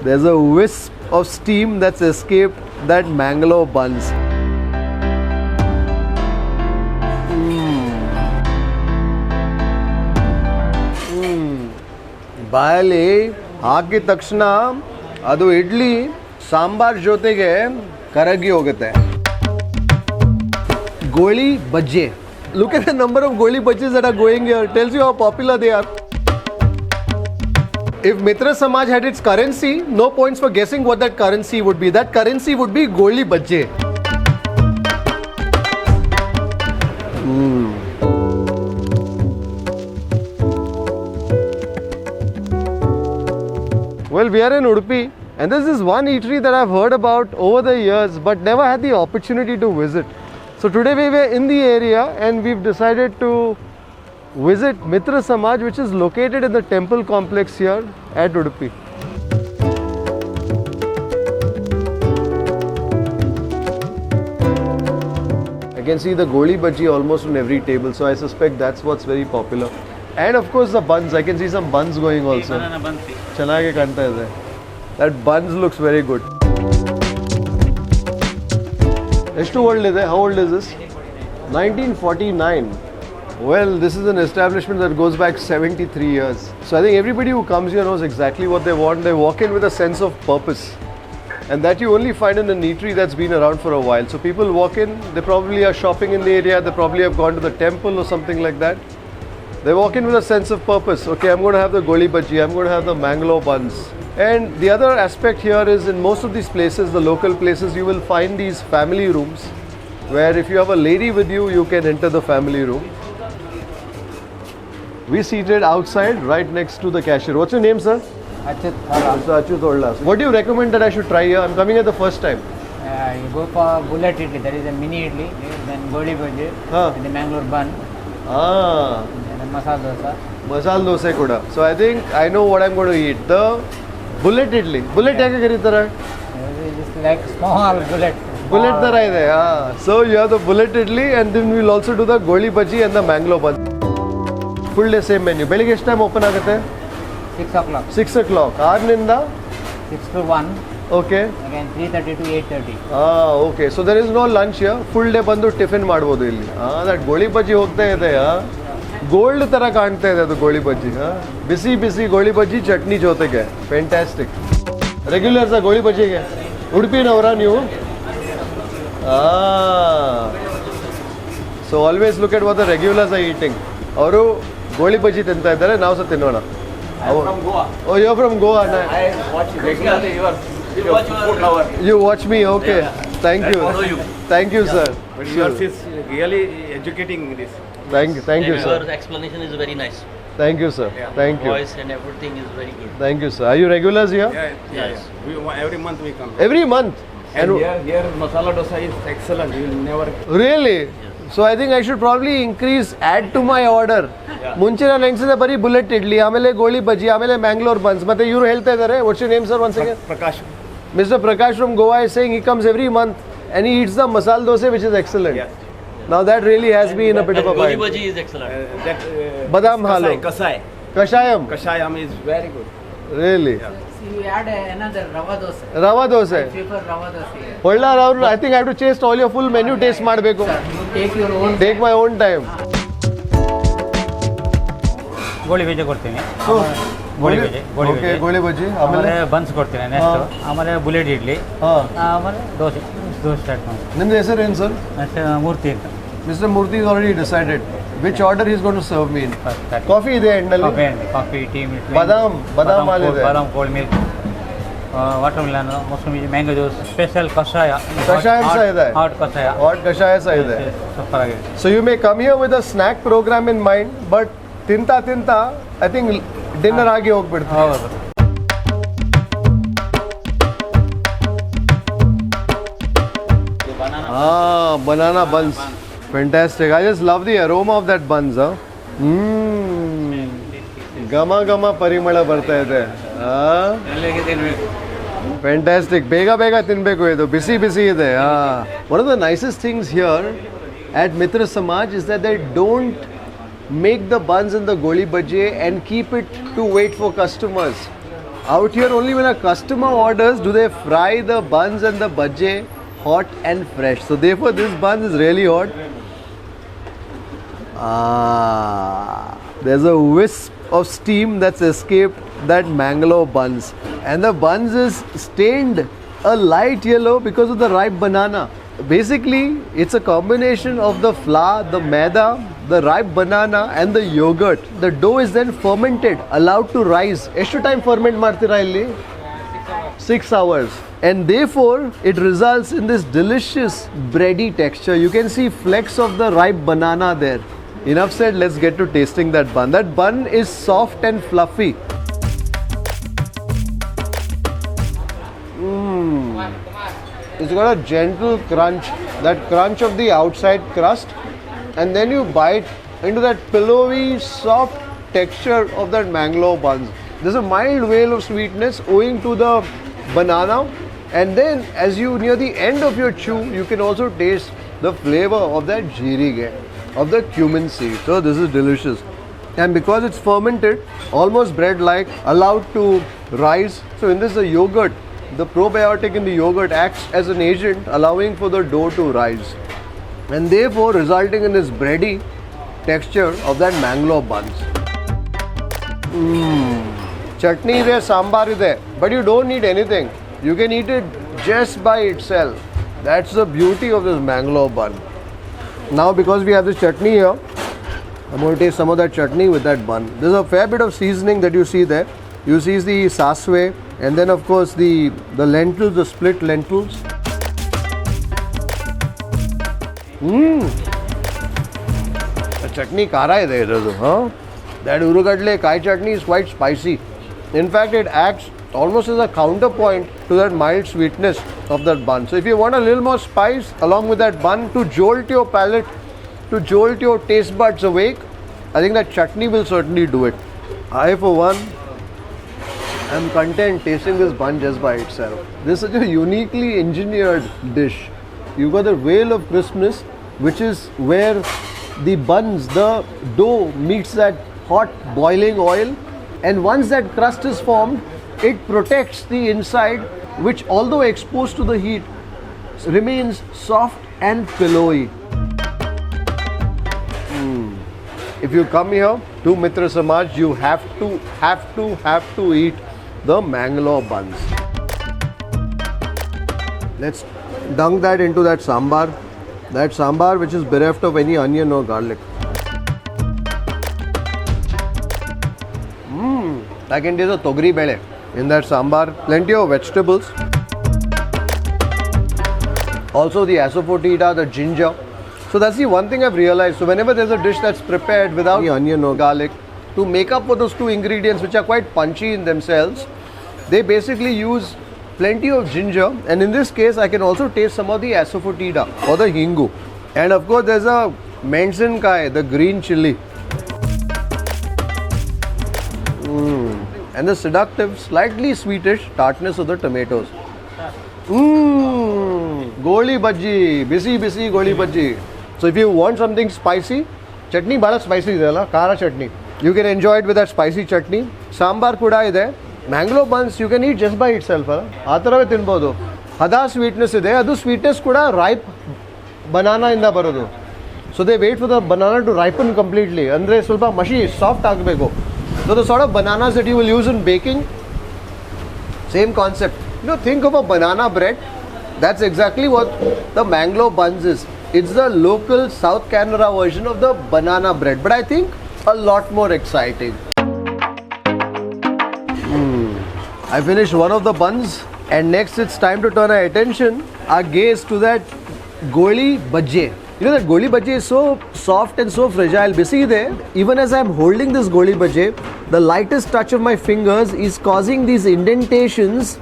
There's a wisp of steam that's escaped that Mangalore buns. ಬಾಯಲ್ಲಿ ಹಾಕಿದ ತಕ್ಷಣ ಅದು ಇಡ್ಲಿ ಸಾಂಬಾರ್ ಜೊತೆಗೆ ಕರಗಿ ಹೋಗುತ್ತೆ. Goli Baje. Look at the number of Goli Bajes that are going here. Tells you how popular they are. If MITRA SAMAJ had its currency, no points for guessing what that currency would be. That currency would be Goli Baje. Well, we are in Udupi, and this is one eatery that I've heard about over the years but never had the opportunity to visit. So today we were in the area and we've decided to visit MITRA SAMAJ, which is located in the temple complex here at Udupi. I can see the Goli Baje almost on every table, so I suspect that's what's very popular. And of course the buns, I can see some buns going also. Chanage kanta hai. That buns looks very good. How old is it? How old is this? 1949. Well, this is an establishment that goes back 73 years. So I think everybody who comes here knows exactly what they want. They walk in with a sense of purpose. And that you only find in an eatery that's been around for a while. So people walk in, they probably are shopping in the area, they probably have gone to the temple or something like that. They walk in with a sense of purpose. Okay, I'm going to have the Goli Baje, I'm going to have the Mangalore Buns. And the other aspect here is in most of these places, the local places, you will find these family rooms where if you have a lady with you, you can enter the family room. We seated outside right next to the cashier. What's your name, sir? Achut. Mr. Achut Orla. What do you recommend that I should try here? I'm coming here the first time. You go for bullet idli, that is a mini idli, then Goli Baje, and the Mangalore Bun, and the masala dosa. Masala dosa kuda. So I think I know what I'm going to eat. The bullet idli. Bullet ಹೇಗೆ ಕರೀತಾರೆ? It's like small bullet. Bullet ತರ ಇದೆ. So you have the bullet idli and then we'll also do the Goli Baje and the Mangalore Bun. Full day same menu. ಬೆಳಿಗ್ಗೆ ಎಷ್ಟು time open ಆಗುತ್ತೆ? 6 o'clock. 6 o'clock. 6 to 1. Okay. Again 3:30 to 8:30. Okay. So there is no lunch here. Full day ಬಂದು tiffin ಮಾಡ್ಬೋದು ಇಲ್ಲಿ. That Goli Baje ಹೋಗ್ತಾ ಇದೆ. Gold ತರ ಕಾಣ್ತಾ ಇದೆ ಅದು ಗೋಳಿ ಬಜ್ಜಿ. ಬಿಸಿ ಬಿಸಿ ಗೋಳಿ ಬಜ್ಜಿ ಚಟ್ನಿ ಜೊತೆಗೆ ಫ್ಯಾಂಟಾಸ್ಟಿಕ್. ರೆಗ್ಯುಲರ್ಸ್ ಗೋಳಿ ಬಜ್ಜಿಗೆ ಉಡುಪಿನವರ ನೀವು? So always look at what the regulars are eating. ಅವರು ಗೋಳಿ ಬಜ್ಜಿ ತಿಂತಾ ಇದ್ದಾರೆ, ನಾವು ಸಹ ತಿನ್ನೋಣ. Oh, you're from Goa. I watch regularly your food lover. You watch me, okay. Thank you. I follow you. Thank you, sir. But yours is really educating this. Thank you, sir. Your explanation is very nice. Thank you, sir. Yeah. Thank you. Voice and everything is very good. Thank you, sir. Are you regulars here? Yes. Every month we come. Every month? And here masala dosa is excellent. You will never. Really? So I think I should probably add to my order. ಮುಂಚೆ ನಾನು ಎಣಿಸಿದೆ ಬರೀ bullet idli, ಆಮೇಲೆ ಗೋಳಿ ಬಜ್ಜಿ, ಆಮೇಲೆ Mangalore buns. ಮತ್ತೆ ಇವರು ಹೇಳ್ತಾ ಇದ್ದಾರೆ, what's your name, sir, once again? Prakash. Mr. Prakash from Goa is saying he comes every month and he eats the masala dosa, which is excellent. Yes. Now that really has been a bit of a Goli bite. Baje is excellent. Badam halo. Kashayam. Kashayam is very good. Really? Yeah. So you add another rava dosa. Rava dosa. I prefer rava dosa. Holla Raul, I think I have to taste all your full menu taste ಮಾಡಬೇಕು. Sir, you take your own. Take my own time. ಗೋಳಿ ಬಜ್ಜಿ ಕೊಡ್ತೀನಿ. ಗೋಳಿ ಬಜ್ಜಿ ಆಮೇಲೆ buns ಕೊಡ್ತೀನಿ next. ಆಮೇಲೆ bullet idli, ಆಮೇಲೆ dosa start ಮಾಡಿ. ನಿಮ್ದು ಹೆಸರು ಏನು ಸರ್? ಮೂರ್ತಿ ಅಂತ. Mr. Murthy is already decided which order he is going to serve me in. Coffee ಇದೆ ಎಂಡಲ್ಲಿ? ಕಾಫಿ, ಟೀ, ಮಿಲ್ಕ್, ಬಾದಾಮ್ ಹಾಲು ಇದೆ, ಬಾದಾಮ್ ಕೋಲ್ಡ್ ಮಿಲ್ಕ್, ವಾಟರ್ ಮಿಲನ್, ಮೊಸಂಬಿ, ಮ್ಯಾಂಗೋ ಜ್ಯೂಸ್, ಸ್ಪೆಷಲ್ ಕಷಾಯ ಸಹ ಇದೆ, ಹಾಟ್ ಕಷಾಯ, ಹಾಟ್ ಕಷಾಯ ಸಹ ಇದೆ. ಸೂಪರ್ ಆಗಿದೆ. So you may come here with a snack program in mind, but ತಿಂತಾ I think ಡಿನ್ನರ್ ಆಗಿ ಹೋಗ್ಬಿಡ್ತೀವಿ. ಹೌದು. Banana buns. Fantastic. I just love the aroma of that buns. Gama parimala ಬರ್ತಾ ಇದೆ. Fantastic. ಬೇಗ ತಿನ್ಬೇಕು ಇದು. ಬಿಸಿ ಇದೆ. One of the nicest things here at MITRA SAMAJ is that they don't make the buns in the Goli Baje and keep it to wait for customers. Out here only when a customer orders do they fry the buns and the baje hot and fresh. So therefore this bun is really hot. There's a wisp of steam that's escaped that Mangalore buns. And the buns is stained a light yellow because of the ripe banana. Basically, it's a combination of the flour, the maida, the ripe banana and the yogurt. The dough is then fermented, allowed to rise. ಎಷ್ಟು time ferment ಮಾಡ್ತೀರಾ ಇಲ್ಲಿ? 6 hours. And therefore, it results in this delicious bready texture. You can see flecks of the ripe banana there. Enough said, let's get to tasting that bun. That bun is soft and fluffy. It's got a gentle crunch, that crunch of the outside crust, and then you bite into that pillowy, soft texture of that Mangalore buns. There's a mild veil of sweetness owing to the banana, and then as you near the end of your chew, you can also taste the flavor of that jeerige, of the cumin seed. So this is delicious. And because it's fermented, almost bread-like, allowed to rise. So in this, the yogurt, the probiotic in the yogurt acts as an agent, allowing for the dough to rise, and therefore resulting in this bready texture of that Mangalore buns. Chutney is there, sambar is there, but you don't need anything. You can eat it just by itself. That's the beauty of this Mangalore bun. Now because we have this chutney here, I'm going to taste some of that chutney with that bun. There's a fair bit of seasoning that you see there. You see the saswe, and then of course the lentils, the split lentils. The chutney kara hai there, huh? That urugadle kai chutney is quite spicy. In fact, it acts almost as a counterpoint to that mild sweetness of that bun. So if you want a little more spice along with that bun to jolt your palate, to jolt your taste buds awake, I think that chutney will certainly do it. I for one am content tasting this bun just by itself. This is such a uniquely engineered dish. You've got the veil of crispness, which is where the buns, the dough meets that hot boiling oil, and once that crust is formed, it protects the inside, which although exposed to the heat, remains soft and pillowy. If you come here to MITRA SAMAJ, you have to eat the Mangalore buns. Let's dunk that into that sambar. That sambar which is bereft of any onion or garlic. I can taste the togri bele in that sambar. Plenty of vegetables. Also the asafoetida, the ginger. So that's the one thing I've realized. So whenever there's a dish that's prepared without any onion or garlic, to make up for those two ingredients which are quite punchy in themselves, they basically use plenty of ginger, and in this case I can also taste some of the asafoetida or the hingu. And of course there's a mensenkai, the green chili. And the seductive, slightly sweetish tartness of the tomatoes. Goli Baje, busy Goli Baje. So if you want something spicy, chutney bada spicy is kara chutney. You can enjoy it with that spicy chutney. Sambar kuda ide. Mangalore buns you can eat just by itself. Atarave tinbodu. Hada sweetness ide. Adu sweetness kuda ripe banana inda barodu. So they wait for the banana to ripen completely. Andre sulpa mushy, soft agbeku. So the sort of bananas that you will use in baking, same concept. Think of a banana bread. That's exactly what the Mangalore buns is. It's the local South Canara version of the banana bread, but I think a lot more exciting. I finished one of the buns, and next it's time to turn our attention, our gaze to that Goli Baje. You know that Goli Baje is so soft and so fragile. Basically there, even as I'm holding this Goli Baje, the lightest touch of my fingers is causing these indentations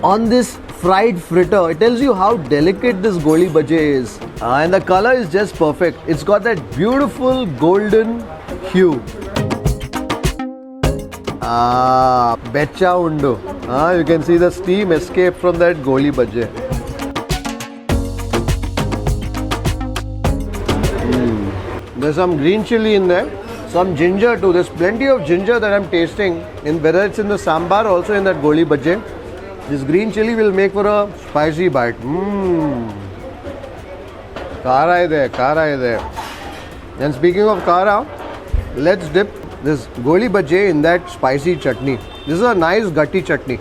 on this fried fritter. It tells you how delicate this Goli Baje is. And the color is just perfect. It's got that beautiful golden hue. Becha undo. You can see the steam escape from that Goli Baje. There's some green chili in there. some ginger too. There's plenty of ginger that I'm tasting, in whether it's in the sambar, also in that Goli Baje. This green chili will make for a spicy bite. Kara ide. And speaking of kara, let's dip this Goli Baje in that spicy chutney. This is a nice gutty chutney.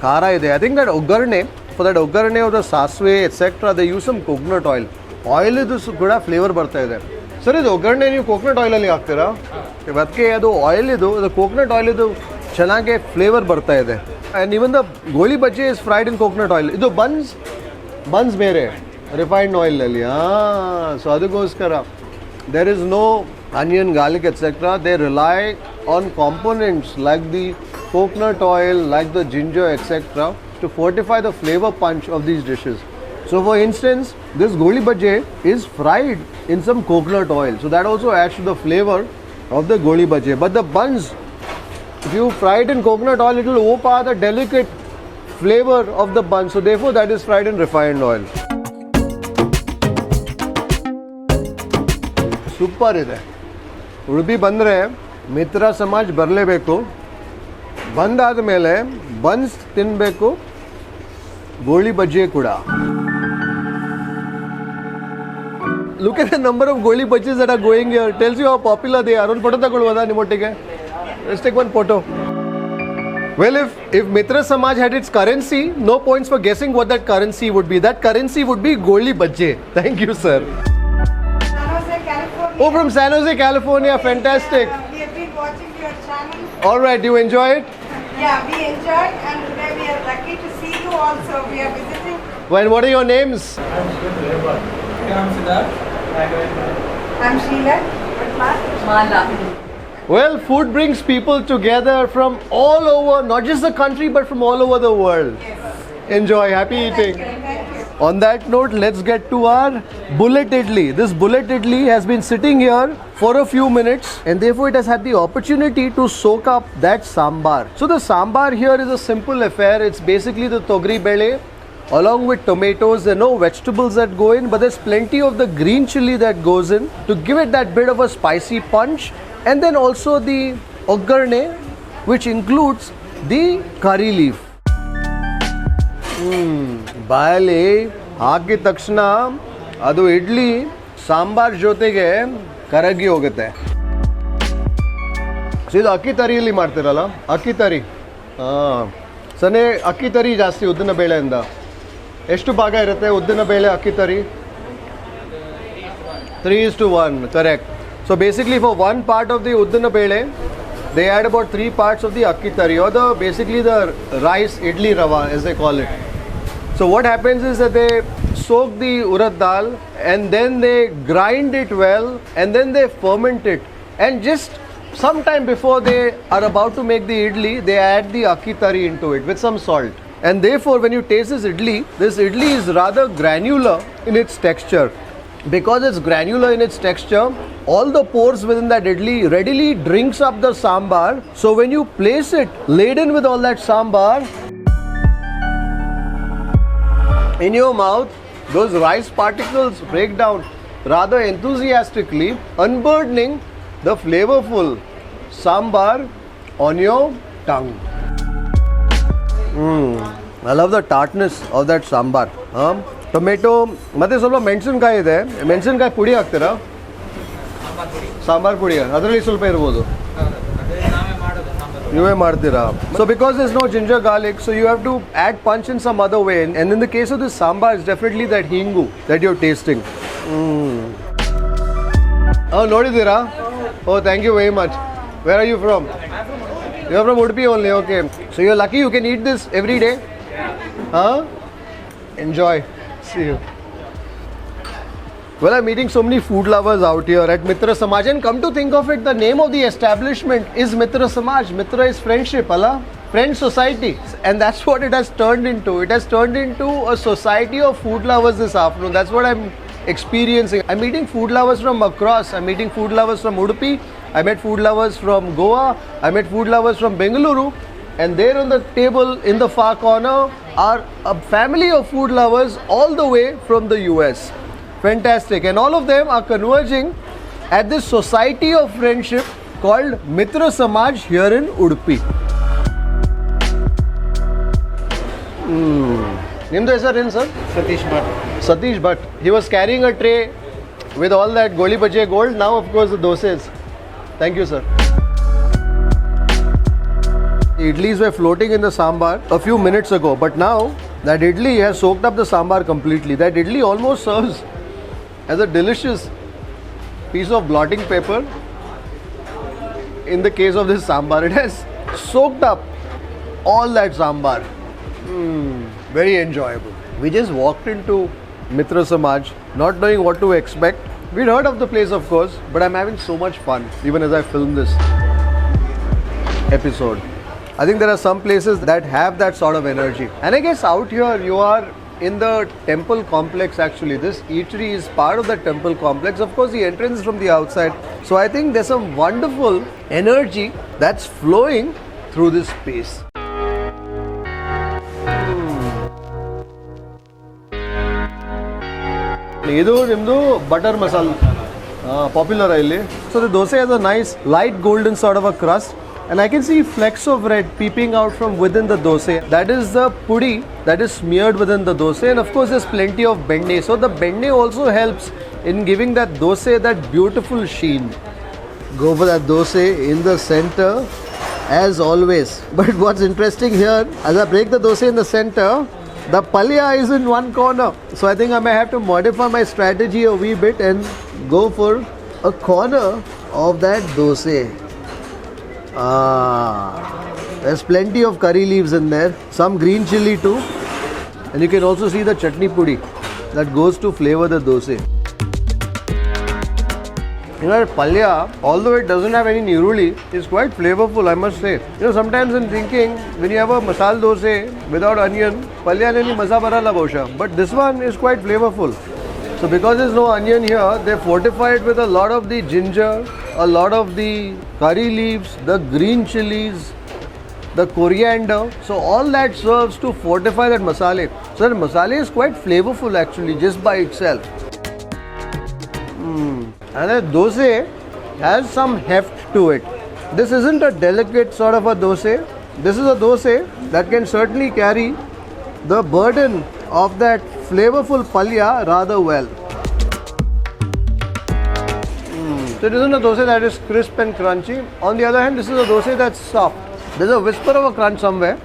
Kara ide. I think that ogarne, for that ogarne of the sasve, etc., they use some coconut oil. Oil is good flavor barta ide. Sir, this ogarne you coconut oil alli haktira? Vadke adu oil idu, the coconut oil idu chanage flavor barta ide. And even the Goli Baje is fried in coconut oil. Idu buns mere refined oil alli. So adagoskara. There is no onion, garlic, etc. They rely on components like the coconut oil, like the ginger, etc. to fortify the flavor punch of these dishes. So for instance, this Goli Baje is fried in some coconut oil. So that also adds to the flavor of the Goli Baje. But the buns, if you fry it in coconut oil, it will open the delicate flavor of the bun. So therefore that is fried in refined oil. Super ಇದೆ. ಉಡುಪಿ ಬಂದರೆ ಮಿತ್ರ ಸಮಾಜ್ ಬರಲೇಬೇಕು. ಬಂದಾದ ಮೇಲೆ buns ತಿನ್ನಬೇಕು, ಗೋಳಿ ಬಜ್ಜಿ ಕೂಡ. Look at the number of Goli Bajes that are going here. Tells you how popular they are. ಒಂದು photo ತಗೊಳ್ಬೋದಾ ನಿಮ್ಮೊಟ್ಟಿಗೆ? Let's take one photo. Well, if Mitra Samaj had its currency, no points for guessing what that currency would be. That currency would be Goli Baje. Thank you, sir. Oh, from San Jose, California. Fantastic. We have been watching your channel. All right, you enjoy it? Yeah, we enjoyed, and today we are lucky to see you also. We are visiting. Well, what are your names? I'm Sheila. Mala. Well, food brings people together from all over, not just the country, but from all over the world. Yes. Enjoy. Happy eating. Thank you. On that note, let's get to our bullet idli. This bullet idli has been sitting here for a few minutes, and therefore it has had the opportunity to soak up that sambar. So the sambar here is a simple affair. It's basically the togri bele along with tomatoes. There are no vegetables that go in, but there's plenty of the green chili that goes in to give it that bit of a spicy punch, and then also the ogarne, which includes the curry leaf. ಬಾಯಲ್ಲಿ ಹಾಕಿದ ತಕ್ಷಣ ಅದು ಇಡ್ಲಿ ಸಾಂಬಾರ್ ಜೊತೆಗೆ ಕರಗಿ ಹೋಗುತ್ತೆ. So ಇದು ಅಕ್ಕಿ ತರಿಯಲ್ಲಿ ಮಾಡ್ತೀರಲ್ಲ, ಅಕ್ಕಿ ತರಿ. ಸನೆ ಅಕ್ಕಿ ತರಿ ಜಾಸ್ತಿ ಉದ್ದಿನ ಬೇಳೆಯಿಂದ. ಎಷ್ಟು ಭಾಗ ಇರುತ್ತೆ ಉದ್ದಿನ ಬೇಳೆ ಅಕ್ಕಿ ತರಿ? 3:1, correct. So basically for one part of the uddina bele, they add about 3 parts of the akki tari, or basically the rice idli rava as they call it. So what happens is that they soak the urad dal and then they grind it well and then they ferment it, and just sometime before they are about to make the idli, they add the akki tari into it with some salt. And therefore when you taste this idli is rather granular in its texture. Because it's granular in its texture, all the pores within that idli readily drinks up the sambar. So when you place it laden with all that sambar in your mouth, those rice particles break down rather enthusiastically, unburdening the flavorful sambar on your tongue. I love the tartness of that sambar. Tomato ಮತ್ತು ಸ್ವಲ್ಪ ಮೆಣಸಿನ್ಕಾಯಿ ಇದೆ. ಮೆಣಸಿನ್ಕಾಯಿ ಪುಡಿ ಹಾಕ್ತೀರಾ? ಸಾಂಬಾರ್ ಪುಡಿ ಅದರಲ್ಲಿ ಸ್ವಲ್ಪ ಇರ್ಬೋದು. ನೀವೇ ಮಾಡ್ತೀರಾ? So because there's no ginger garlic, so you have to add punch in some other way. And in the case of this sambar, it's definitely that hingu that you're tasting. Oh, ನೋಡಿದ್ದೀರಾ? Oh, thank you very much. Where are you from? You're from Udupi only, okay. So you're lucky you can eat this every day? Huh? Enjoy. See you. Well, I'm meeting so many food lovers out here at Mitra Samaj, and come to think of it, the name of the establishment is Mitra Samaj. Mitra is friendship, Allah, friend society, and that's what it has turned into. It has turned into a society of food lovers this afternoon. That's what I'm experiencing. I'm meeting food lovers from across. I'm meeting food lovers from Udupi. I met food lovers from Goa. I met food lovers from Bengaluru. And there on the table in the far corner are a family of food lovers all the way from the US. Fantastic. And all of them are converging at this society of friendship called MITRA SAMAJ here in Udupi. Name the sir, sir? Satish Bhatt. Satish Bhatt. He was carrying a tray with all that Goli Baje gold. Now, of course, the dosaes. Thank you, sir. The idlis were floating in the sambar a few minutes ago, but now that idli has soaked up the sambar completely. That idli almost serves as a delicious piece of blotting paper. In the case of this sambar, it has soaked up all that sambar. Very enjoyable. We just walked into MITRA SAMAJ, not knowing what to expect. We'd heard of the place, of course, but I'm having so much fun even as I film this episode. I think there are some places that have that sort of energy. And I guess out here you are in the temple complex actually. This eatery is part of the temple complex. Of course, the entrance is from the outside. So I think there's some wonderful energy that's flowing through this space. Idu nimdu butter masala popular ಇಲ್ಲಿ. So the dosa has a nice light golden sort of a crust, and I can see flecks of red peeping out from within the dosa. That is the pudi that is smeared within the dosa, and of course there's plenty of benne. So the benne also helps in giving that dosa that beautiful sheen. Go for that dosa in the center as always. But what's interesting here, as I break the dosa in the center, the palya is in one corner. So I think I may have to modify my strategy a wee bit and go for a corner of that dosa. There's plenty of curry leaves in there, some green chilli too, and you can also see the chutney pudi that goes to flavor the dosa. You know, palya, although it doesn't have any niruli, is quite flavorful, I must say. You know, sometimes in thinking, when you have a masala dosa without onion, palya neni maza bara la bosha. But this one is quite flavorful. So because there's no onion here, they fortify it with a lot of the ginger, a lot of the curry leaves, the green chilies, the coriander. So all that serves to fortify that masala. So that masala is quite flavorful actually, just by itself. And the dosa has some heft to it. This isn't a delicate sort of a dosa. This is a dosa that can certainly carry the burden of that flavorful palya rather well. So it isn't a dosa that is crisp and crunchy. On the other hand, this is a dosa that's soft. There's a whisper of a crunch somewhere,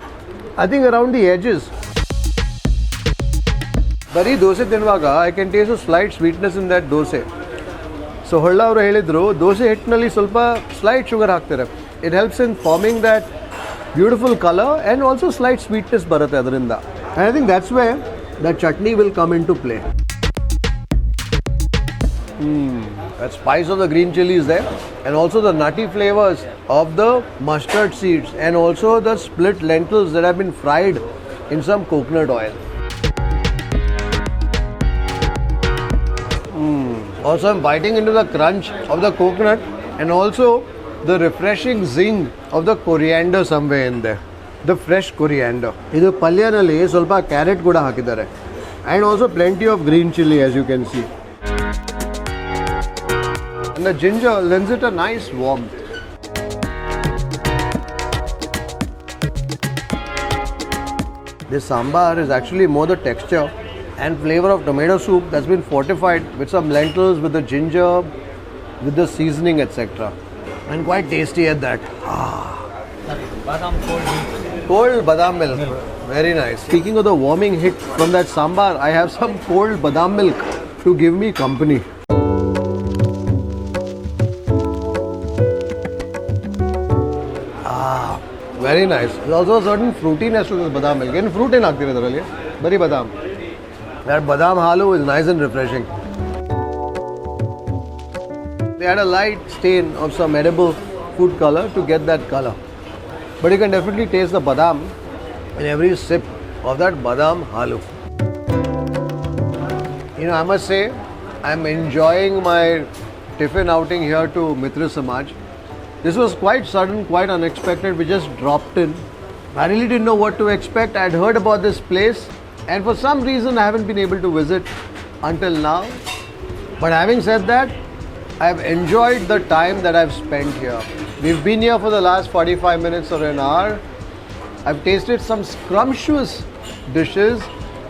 I think around the edges. Bari dosa tinvaga, I can taste a slight sweetness in that dosa. So Holla ಅವರು ಹೇಳಿದ್ರು ದೋಸೆ ಹಿಟ್ಟಿನಲ್ಲಿ ಸ್ವಲ್ಪ slight sugar ಹಾಕ್ತಾರೆ. It helps in forming that beautiful color and also slight sweetness ಬರುತ್ತೆ ಅದರಿಂದ. And I think that's where that chutney will come into play. That spice of the green chili is there, and also the nutty flavors of the mustard seeds, and also the split lentils that have been fried in some coconut oil. Also, I'm biting into the crunch of the coconut and also the refreshing zing of the coriander somewhere in there. The fresh coriander. Idu palyanalli solpa carrot kuda hakidare, and also plenty of green chili, as you can see. And the ginger lends it a nice warmth. This sambar is actually more the texture and flavor of tomato soup that's been fortified with some lentils, with the ginger, with the seasoning, etc. And quite tasty at that. Badam cold milk. Cold badam milk. Very nice. Speaking of the warming hit from that sambar, I have some cold badam milk to give me company. Very nice. There's also a certain fruitiness to this badam milk. And fruit in agtire bari badam. That badam halu is nice and refreshing. They had a light stain of some edible food color to get that color. But you can definitely taste the badam in every sip of that badam halu. You know, I must say, I'm enjoying my Tiffin outing here to MITRA SAMAJ. This was quite sudden, quite unexpected. We just dropped in. I really didn't know what to expect. I'd heard about this place, and for some reason I haven't been able to visit until now. But having said that, I've enjoyed the time that I've spent here. We've been here for the last 45 minutes or an hour. I've tasted some scrumptious dishes.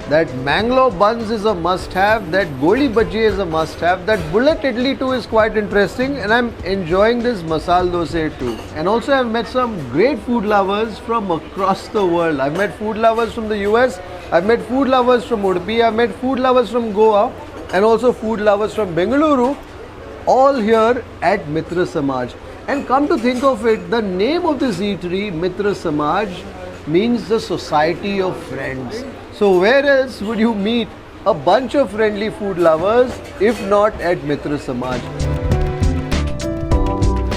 That Mangalore Buns is a must-have. That Goli Baje is a must-have. That bullet idli too is quite interesting. And I'm enjoying this masala dosa too. And also I've met some great food lovers from across the world. I've met food lovers from the US. I've met food lovers from Udupi. I've met food lovers from Goa. And also food lovers from Bengaluru. All here at MITRA SAMAJ. And come to think of it, the name of this eatery, MITRA SAMAJ, means the society of friends. So where else would you meet a bunch of friendly food lovers if not at MITRA SAMAJ?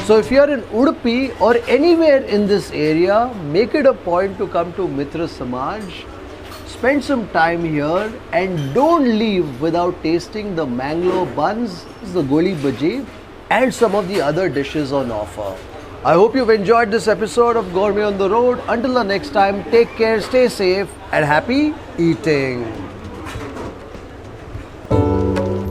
So if you are in Udupi or anywhere in this area, make it a point to come to MITRA SAMAJ, spend some time here and don't leave without tasting the Mangalore Buns, the Goli Baje and some of the other dishes on offer. I hope you've enjoyed this episode of Gourmet on the Road. Until the next time, take care, stay safe and happy eating.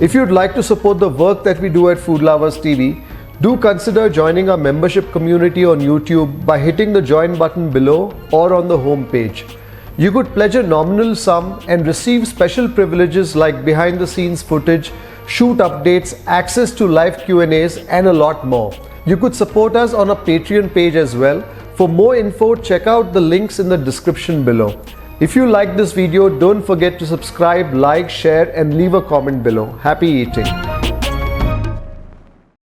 If you'd like to support the work that we do at Food Lovers TV, do consider joining our membership community on YouTube by hitting the join button below or on the home page. You could pledge a nominal sum and receive special privileges like behind the scenes footage, shoot updates, access to live Q&As and a lot more. You could support us on our Patreon page as well. For more info, check out the links in the description below. If you like this video, don't forget to subscribe, like, share and leave a comment below. Happy eating!